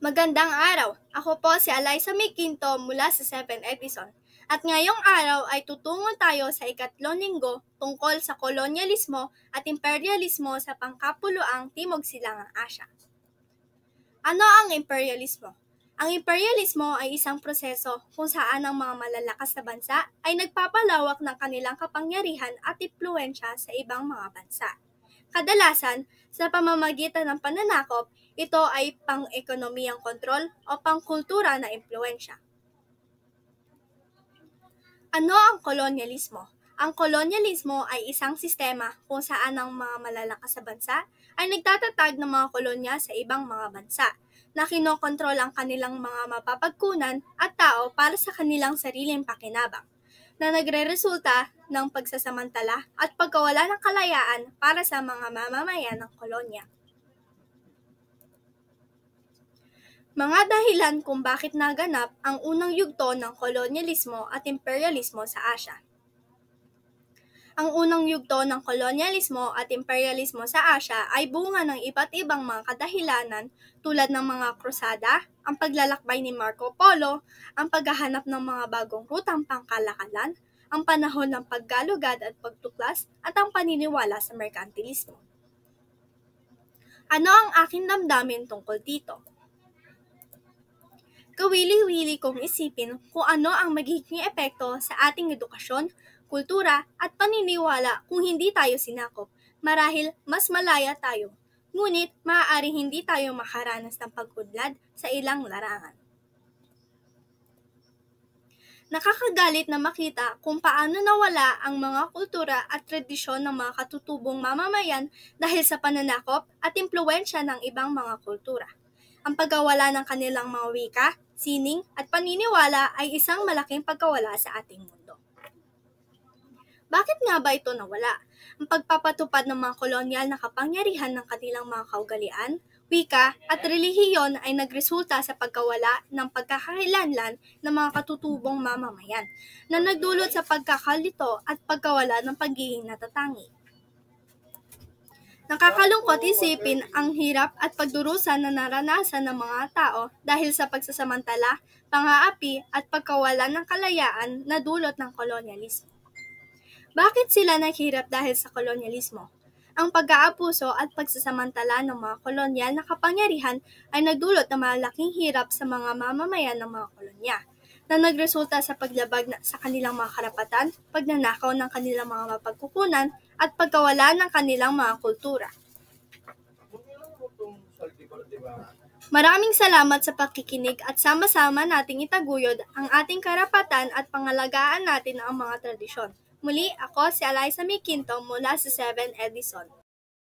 Magandang araw! Ako po si Eliza May Quinto mula sa 7 Edison. At ngayong araw ay tutungo tayo sa ikatlong linggo tungkol sa kolonyalismo at imperialismo sa pangkapuluang Timog Silangang Asya. Ano ang imperialismo? Ang imperialismo ay isang proseso kung saan ang mga malalakas na bansa ay nagpapalawak ng kanilang kapangyarihan at impluwensya sa ibang mga bansa. Kadalasan, sa pamamagitan ng pananakop, ito ay pang-ekonomiyang kontrol o pang-kultura na impluwensya. Ano ang kolonyalismo? Ang kolonyalismo ay isang sistema kung saan ang mga malalakas na bansa ay nagtatatag ng mga kolonya sa ibang mga bansa na kinokontrol ang kanilang mga mapapagkunan at tao para sa kanilang sariling pakinabang, na nagreresulta ng pagsasamantala at pagkawala ng kalayaan para sa mga mamamayan ng kolonya. Mga dahilan kung bakit naganap ang unang yugto ng kolonyalismo at imperialismo sa Asya. Ang unang yugto ng kolonyalismo at imperialismo sa Asya ay bunga ng iba't ibang mga kadahilanan tulad ng mga krusada, ang paglalakbay ni Marco Polo, ang paghahanap ng mga bagong rutang pangkalakalan, ang panahon ng paggalugad at pagtuklas, at ang paniniwala sa merkantilismo. Ano ang aking damdamin tungkol dito? Kawili-wili kong isipin kung ano ang magiging epekto sa ating edukasyon, kultura at paniniwala kung hindi tayo sinakop. Marahil mas malaya tayo, ngunit maaaring hindi tayo makaranas ng pag-udlad sa ilang larangan. Nakakagalit na makita kung paano nawala ang mga kultura at tradisyon ng mga katutubong mamamayan dahil sa pananakop at impluwensya ng ibang mga kultura. Ang pagkawala ng kanilang mga wika, sining at paniniwala ay isang malaking pagkawala sa ating mundo. Bakit nga ba ito nawala? Ang pagpapatupad ng mga kolonyal na kapangyarihan ng kanilang mga kaugalian, wika at relihiyon ay nagresulta sa pagkawala ng pagkakakilanlan ng mga katutubong mamamayan na nagdulot sa pagkakalito at pagkawala ng pagiging natatangi. Nakakalungkot isipin ang hirap at pagdurusa na naranasan ng mga tao dahil sa pagsasamantala, pang-aapi at pagkawala ng kalayaan na dulot ng kolonyalismo. Bakit sila naghirap dahil sa kolonyalismo? Ang pag-aabuso at pagsasamantala ng mga kolonyal na kapangyarihan ay nagdulot ng malaking hirap sa mga mamamayan ng mga kolonya, na nagresulta sa paglabag sa kanilang mga karapatan, pagnanakaw ng kanilang mga mapagkukunan, at pagkawala ng kanilang mga kultura. Maraming salamat sa pakikinig at sama-sama nating itaguyod ang ating karapatan at pangalagaan natin ang mga tradisyon. Muli, ako si Eliza May Quinto mula sa 7 Edison.